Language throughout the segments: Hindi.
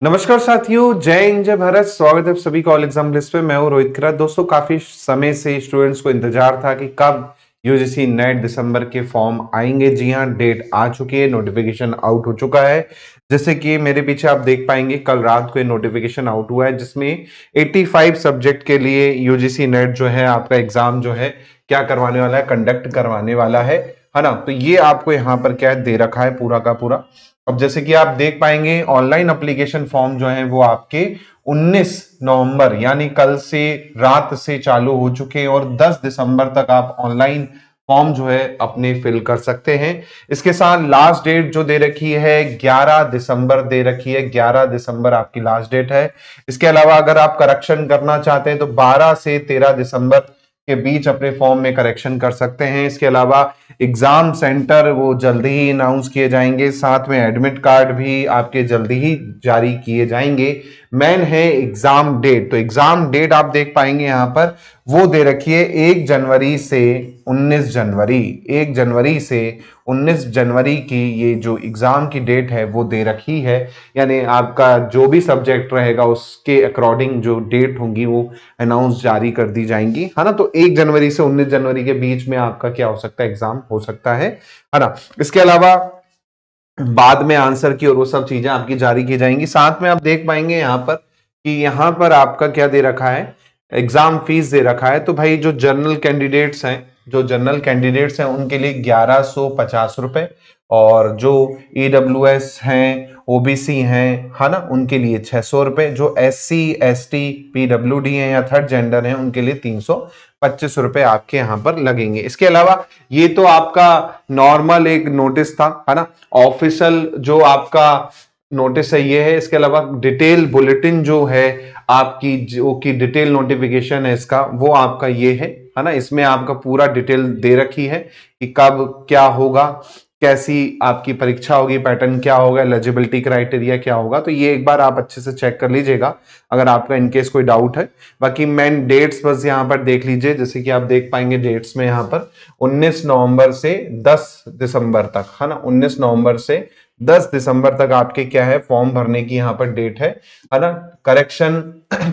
नमस्कार साथियों, जय हिंद जय भारत। स्वागत है आप सभी का ऑल एग्जाम लिस्ट पे। मैं हूं रोहित खरा। दोस्तों, काफी समय से स्टूडेंट्स को इंतजार था कि कब यूजीसी नेट दिसंबर के फॉर्म आएंगे। जी हां, डेट आ चुकी है, नोटिफिकेशन आउट हो चुका है। जैसे कि मेरे पीछे आप देख पाएंगे, कल रात को ये नोटिफिकेशन आउट हुआ है, जिसमें 85 सब्जेक्ट के लिए यूजीसी नेट जो है आपका एग्जाम जो है क्या करवाने वाला है, कंडक्ट करवाने वाला है ना। तो ये आपको यहाँ पर क्या दे रखा है पूरा का पूरा। अब जैसे कि आप देख पाएंगे, ऑनलाइन एप्लीकेशन फॉर्म जो है वो आपके 19 नवंबर यानी कल से रात से चालू हो चुके हैं और 10 दिसंबर तक आप ऑनलाइन फॉर्म जो है अपने फिल कर सकते हैं। इसके साथ लास्ट डेट जो दे रखी है 11 दिसंबर दे रखी है, 11 दिसंबर आपकी लास्ट डेट है। इसके अलावा अगर आप करेक्शन करना चाहते हैं तो 12 से 13 दिसंबर के बीच अपने फॉर्म में करेक्शन कर सकते हैं। इसके अलावा एग्जाम सेंटर वो जल्दी ही अनाउंस किए जाएंगे, साथ में एडमिट कार्ड भी आपके जल्दी ही जारी किए जाएंगे। मेन है एग्जाम डेट, तो एग्जाम डेट आप देख पाएंगे यहाँ पर वो दे रखी है 1 जनवरी से 19 जनवरी। 1 जनवरी से 19 जनवरी की ये जो एग्जाम की डेट है वो दे रखी है। यानी आपका जो भी सब्जेक्ट रहेगा उसके अकॉर्डिंग जो डेट होंगी वो अनाउंस जारी कर दी जाएंगी, है ना। तो 1 जनवरी से 19 जनवरी के बीच में आपका क्या हो सकता है, एग्जाम हो सकता है ना। इसके अलावा बाद में आंसर की और वो सब चीजें आपकी जारी की जाएंगी। साथ में आप देख पाएंगे यहाँ पर कि यहाँ पर आपका क्या दे रखा है, एग्जाम फीस दे रखा है। तो भाई जो जनरल कैंडिडेट्स हैं, उनके लिए 1150 रुपए, और जो ईडब्ल्यूएस हैं, ओबीसी हैं, है ना, उनके लिए 600 रुपए। जो एससी एसटी पीडब्ल्यूडी हैं या थर्ड जेंडर हैं उनके लिए 325 रुपए आपके यहाँ पर लगेंगे। इसके अलावा ये तो आपका नॉर्मल एक नोटिस था, है ना। ऑफिशियल जो आपका नोटिस है ये है। इसके अलावा डिटेल बुलेटिन जो है आपकी, जो की डिटेल नोटिफिकेशन है इसका, वो आपका ये है ना। इसमें आपका पूरा डिटेल दे रखी है कि कब क्या होगा, कैसी आपकी परीक्षा होगी, पैटर्न क्या होगा, एलिजिबिलिटी क्राइटेरिया क्या होगा। तो ये एक बार आप अच्छे से चेक कर लीजिएगा अगर आपका इनकेस कोई डाउट है। बाकी मेन डेट्स बस यहाँ पर देख लीजिए, जैसे कि आप देख पाएंगे डेट्स में यहाँ पर 19 नवंबर से 10 दिसंबर तक, है ना। 19 नवंबर से 10 दिसंबर तक आपके क्या है, फॉर्म भरने की यहाँ पर डेट है ना। करेक्शन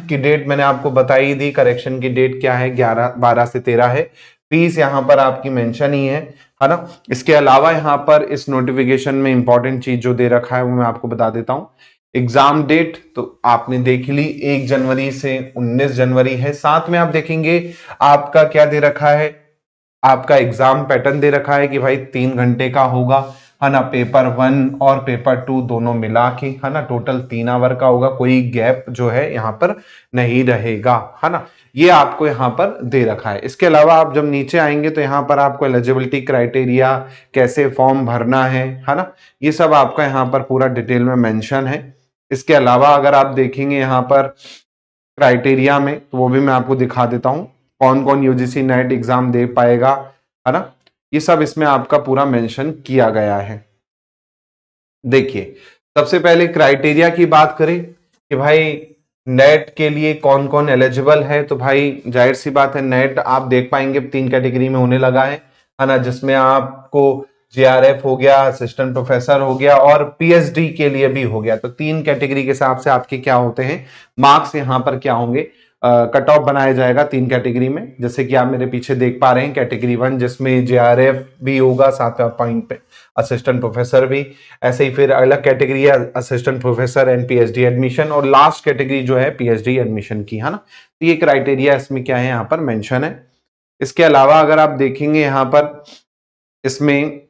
की डेट मैंने आपको बताई दी। करेक्शन की डेट क्या है, 12 से 13 है। फीस यहाँ पर आपकी मेंशन ही है ना। इसके अलावा यहाँ पर इस नोटिफिकेशन में इंपॉर्टेंट चीज जो दे रखा है वो मैं आपको बता देता हूं। एग्जाम डेट तो आपने देख ली, 1 जनवरी से 19 जनवरी है। साथ में आप देखेंगे आपका क्या दे रखा है, आपका एग्जाम पैटर्न दे रखा है कि भाई 3 घंटे का होगा, है ना। पेपर 1 और पेपर 2 दोनों मिला के, है ना, टोटल 3 आवर का होगा। कोई गैप जो है यहाँ पर नहीं रहेगा, है ना। ये आपको यहाँ पर दे रखा है। इसके अलावा आप जब नीचे आएंगे तो यहाँ पर आपको एलिजिबिलिटी क्राइटेरिया, कैसे फॉर्म भरना है ना, ये सब आपका यहाँ पर पूरा डिटेल में मेंशन है। इसके अलावा अगर आप देखेंगे यहाँ पर क्राइटेरिया में, तो वो भी मैं आपको दिखा देता हूं, कौन कौन यूजीसी नेट एग्जाम दे पाएगा, है ना। ये सब इसमें आपका पूरा मेंशन किया गया है। देखिए, सबसे पहले क्राइटेरिया की बात करें कि भाई नेट के लिए कौन कौन एलिजिबल है। तो भाई जाहिर सी बात है, नेट आप देख पाएंगे 3 कैटेगरी में होने लगा है ना, जिसमें आपको जेआरएफ हो गया, असिस्टेंट प्रोफेसर हो गया और पीएचडी के लिए भी हो गया। तो 3 कैटेगरी के हिसाब से आपके क्या होते हैं, मार्क्स यहाँ पर क्या होंगे, कट ऑफ बनाया जाएगा 3 कैटेगरी में। जैसे कि आप मेरे पीछे देख पा रहे हैं, कैटेगरी 1 जिसमें जेआरएफ भी होगा, 7 पॉइंट पे असिस्टेंट प्रोफेसर भी। ऐसे ही फिर अलग कैटेगरी है assistant professor and PhD admission, और लास्ट कैटेगरी जो है पीएचडी एडमिशन की, है ना। तो ये क्राइटेरिया इसमें क्या है, यहाँ पर मेंशन है। इसके अलावा अगर आप देखेंगे यहाँ पर, इसमें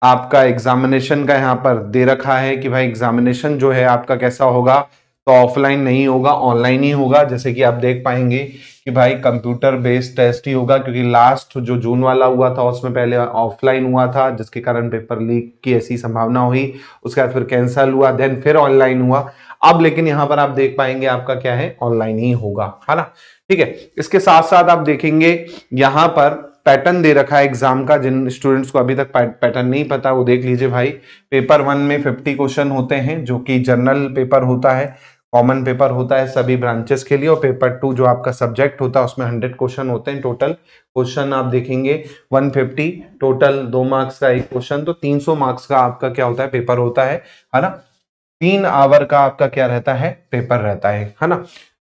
आपका एग्जामिनेशन का यहाँ पर दे रखा है कि भाई एग्जामिनेशन जो है आपका कैसा होगा, तो ऑफलाइन नहीं होगा, ऑनलाइन ही होगा। जैसे कि आप देख पाएंगे कि भाई कंप्यूटर बेस्ड टेस्ट ही होगा, क्योंकि लास्ट जो जून वाला हुआ था उसमें पहले ऑफलाइन हुआ था, जिसके कारण पेपर लीक की ऐसी संभावना हुई। उसके बाद फिर कैंसिल हुआ, देन फिर ऑनलाइन हुआ। अब लेकिन यहाँ पर आप देख पाएंगे आपका क्या है, ऑनलाइन ही होगा, है ना। ठीक है। इसके साथ साथ आप देखेंगे यहाँ पर पैटर्न दे रखा है एग्जाम का। जिन स्टूडेंट्स को अभी तक पैटर्न नहीं पता वो देख लीजिए भाई। पेपर 1 में 50 क्वेश्चन होते हैं, जो कि जनरल पेपर होता है, कॉमन पेपर होता है सभी ब्रांचेस के लिए। और पेपर 2 जो आपका सब्जेक्ट होता है उसमें 100 क्वेश्चन होते हैं टोटल। क्वेश्चन आप देखेंगे 150, टोटल 2 मार्क्स का एक क्वेश्चन, तो 300 मार्क्स का आपका क्या होता है, पेपर होता है ना। 3 आवर का आपका क्या रहता है, पेपर रहता है ना।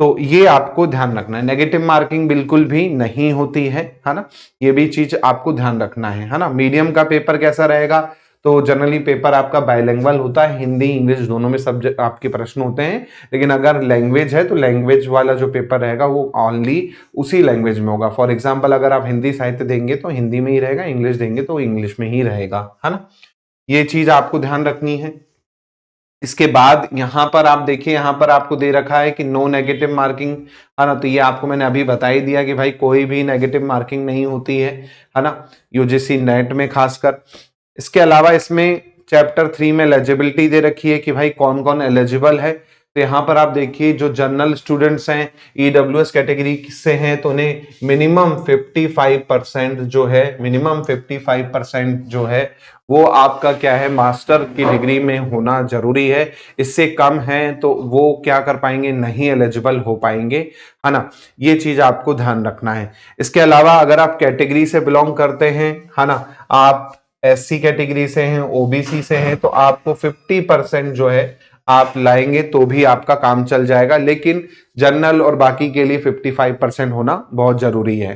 तो ये आपको ध्यान रखना है, नेगेटिव मार्किंग बिल्कुल भी नहीं होती है ना, ये भी चीज आपको ध्यान रखना है ना। मीडियम का पेपर कैसा रहेगा, तो जनरली पेपर आपका बाइलिंगुअल होता है, हिंदी इंग्लिश दोनों में सब्जेक्ट आपके प्रश्न होते हैं, लेकिन अगर लैंग्वेज है तो लैंग्वेज वाला जो पेपर रहेगा वो ओनली उसी लैंग्वेज में होगा। फॉर एग्जाम्पल अगर आप हिंदी साहित्य देंगे तो हिंदी में ही रहेगा, इंग्लिश देंगे तो इंग्लिश में ही रहेगा, है ना। ये चीज आपको ध्यान रखनी है। इसके बाद यहां पर आप देखिए, यहां पर आपको दे रखा है कि नो नेगेटिव मार्किंग, है ना। तो ये आपको मैंने अभी बता ही दिया कि भाई कोई भी नेगेटिव मार्किंग नहीं होती है ना, यूजीसी नेट में खासकर। इसके अलावा इसमें चैप्टर 3 में एलिजिबिलिटी दे रखी है कि भाई कौन कौन एलिजिबल है। तो यहाँ पर आप देखिए, जो जनरल स्टूडेंट्स हैं, ईडब्ल्यूएस कैटेगरी से हैं, तो उन्हें मिनिमम 55% जो है, मिनिमम 55% जो है वो आपका क्या है, मास्टर की डिग्री में होना जरूरी है। इससे कम है तो वो क्या कर पाएंगे, नहीं एलिजिबल हो पाएंगे, है ना। ये चीज आपको ध्यान रखना है। इसके अलावा अगर आप कैटेगरी से बिलोंग करते हैं, है ना, आप एससी कैटेगरी से हैं, ओबीसी से हैं, तो आपको 50% जो है आप लाएंगे तो भी आपका काम चल जाएगा, लेकिन जनरल और बाकी के लिए 55% होना बहुत जरूरी है,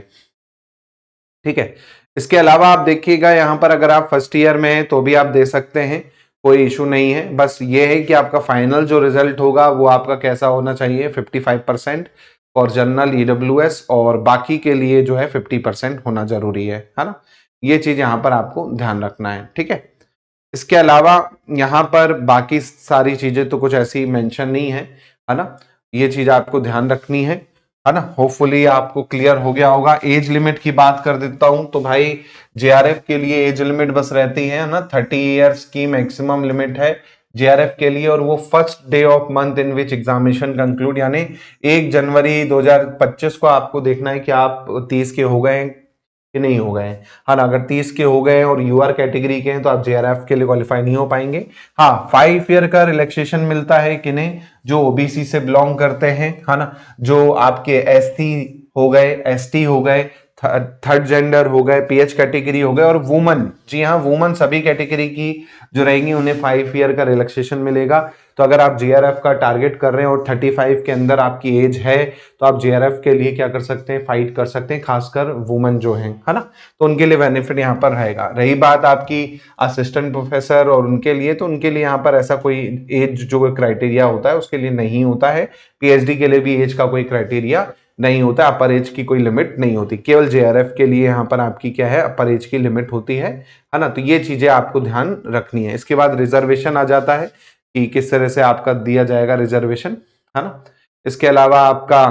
ठीक है। इसके अलावा आप देखिएगा यहां पर अगर आप फर्स्ट ईयर में हैं तो भी आप दे सकते हैं, कोई इशू नहीं है। बस ये है कि आपका फाइनल जो रिजल्ट होगा वो आपका कैसा होना चाहिए, 55% और जनरल ईडब्ल्यूएस, और बाकी के लिए जो है 50% होना जरूरी है ना। ये चीज यहां पर आपको ध्यान रखना है, ठीक है। इसके अलावा यहाँ पर बाकी सारी चीजें तो कुछ ऐसी मेंशन नहीं है ना। ये चीज आपको ध्यान रखनी है ना। होपफुली आपको क्लियर हो गया होगा। एज लिमिट की बात कर देता हूं तो भाई जेआरएफ के लिए एज लिमिट बस रहती है ना 30 इयर्स की मैक्सिमम लिमिट है जेआरएफ के लिए, और वो first day of month in which examination conclude, यानी 1 जनवरी 2025 को आपको देखना है कि आप 30 के हो गए कि नहीं हो गए। हाँ ना, अगर 30 के हो गए और यूआर कैटेगरी के हैं तो आप जेआरएफ के लिए क्वालिफाई नहीं हो पाएंगे। हाँ, 5 ईयर का रिलैक्सेशन मिलता है कि नहीं, जो ओबीसी से बिलोंग करते हैं, है ना, जो आपके एससी हो गए, एसटी हो गए, थर्ड जेंडर हो गए, पीएच कैटेगरी हो गए, और वुमन, जी हाँ वुमन सभी कैटेगरी की जो रहेंगी उन्हें 5 ईयर का रिलैक्सेशन मिलेगा। तो अगर आप जेआरएफ का टारगेट कर रहे हैं और 35 के अंदर आपकी एज है तो आप जेआरएफ के लिए क्या कर सकते हैं, फाइट कर सकते हैं, खासकर वुमन जो है ना, तो उनके लिए बेनिफिट यहाँ पर रहेगा। रही बात आपकी असिस्टेंट प्रोफेसर और उनके लिए, तो उनके लिए यहाँ पर ऐसा कोई एज जो क्राइटेरिया होता है उसके लिए नहीं होता है। पीएचडी के लिए भी एज का कोई क्राइटेरिया नहीं होता, अपर एज की कोई लिमिट नहीं होती, केवल जेआरएफ के लिए यहाँ पर आपकी क्या है, अपर एज की लिमिट होती है ना। तो ये चीजें आपको ध्यान रखनी है। इसके बाद रिजर्वेशन आ जाता है कि किस तरह से आपका दिया जाएगा रिजर्वेशन, है ना। इसके अलावा आपका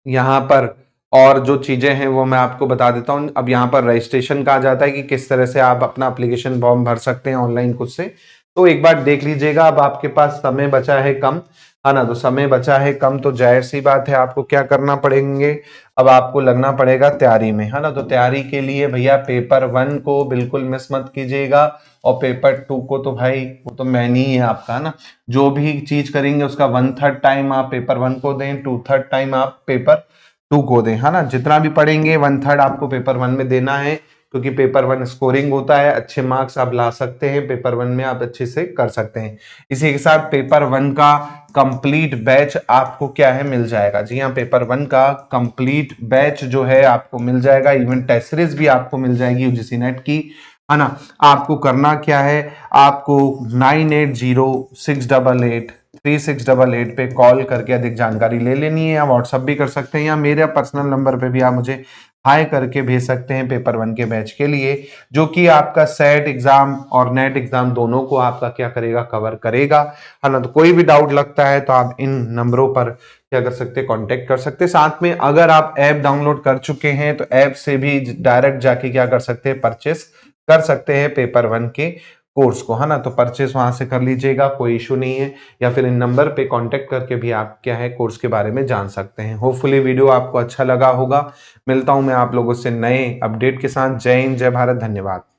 यहाँ पर और जो चीजें हैं वो मैं आपको बता देता हूँ। अब यहाँ पर रजिस्ट्रेशन का आ जाता है कि किस तरह से आप अपना एप्लीकेशन फॉर्म भर सकते हैं ऑनलाइन खुद से। तो एक बार देख लीजिएगा, अब आपके पास समय बचा है कम, है ना, तो समय बचा है कम तो जाहिर सी बात है आपको क्या करना पड़ेंगे, अब आपको लगना पड़ेगा तैयारी में, है ना। तो तैयारी के लिए भैया पेपर 1 को बिल्कुल मिस मत कीजिएगा, और पेपर 2 को तो भाई वो तो मैन ही है आपका, है ना। जो भी चीज करेंगे उसका 1/3 टाइम आप पेपर 1 को दें, 2/3 टाइम आप पेपर 2 को दें, है ना। जितना भी पढ़ेंगे 1/3 आपको पेपर 1 में देना है, क्योंकि पेपर 1 स्कोरिंग होता है, अच्छे मार्क्स आप ला सकते हैं, पेपर 1 में आप अच्छे से कर सकते हैं। इसी के साथ पेपर 1 का कंप्लीट बैच आपको क्या है, मिल जाएगा। जी हाँ, पेपर 1 का कंप्लीट बैच जो है आपको मिल जाएगा, इवन टेस्ट सीरीज भी आपको मिल जाएगी यूजीसी नेट की, है ना। आपको करना क्या है, आपको 9806883688 पे कॉल करके अधिक जानकारी ले लेनी है, या व्हाट्सअप भी कर सकते हैं, या मेरे पर्सनल नंबर पे भी आप मुझे हाई करके भेज सकते हैं पेपर 1 के बैच के लिए, जो कि आपका सेट एग्जाम और नेट एग्जाम दोनों को आपका क्या करेगा, कवर करेगा, है ना। तो कोई भी डाउट लगता है तो आप इन नंबरों पर क्या कर सकते हैं, कांटेक्ट कर सकते हैं। साथ में अगर आप ऐप डाउनलोड कर चुके हैं तो ऐप से भी डायरेक्ट जाके क्या कर सकते हैं, परचेस कर सकते हैं पेपर 1 के कोर्स को, है ना। तो परचेस वहां से कर लीजिएगा, कोई इशू नहीं है, या फिर इन नंबर पे कांटेक्ट करके भी आप क्या है कोर्स के बारे में जान सकते हैं। होपफुली वीडियो आपको अच्छा लगा होगा। मिलता हूं मैं आप लोगों से नए अपडेट के साथ। जय हिंद, जय भारत, धन्यवाद।